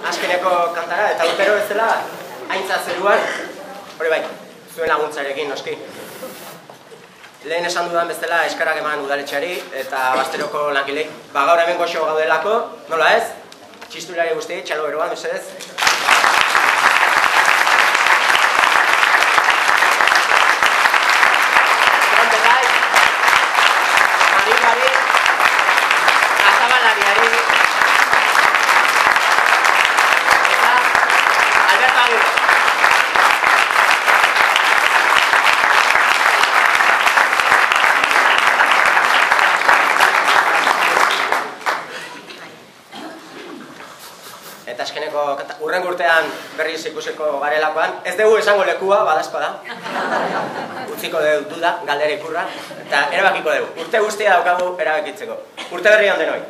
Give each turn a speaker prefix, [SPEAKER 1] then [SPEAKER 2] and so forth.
[SPEAKER 1] Azkeneko kantara, eta urtero ez dela haintza zeruan, hori bai, zuen laguntzarekin noski. Lehen esan dudan bezala eskarak eman udaletxeari eta Basteroko langilei. Gaur hemen goxo gaudelako, nola ez? Txistulari guzti, txalo beroan, mesedez. Tronpetai, Marikari, Azabalariari, eta Alberto Aguirre. Eta azkeneko urrengo urtean berriz ikusiko garelakoan, ez dugu esango lekua, badazpada. Utziko duda, galdera ikurra, eta erabakiko dugu. Urte guztia daukagu erabakitzeko. Urte berri on denoi.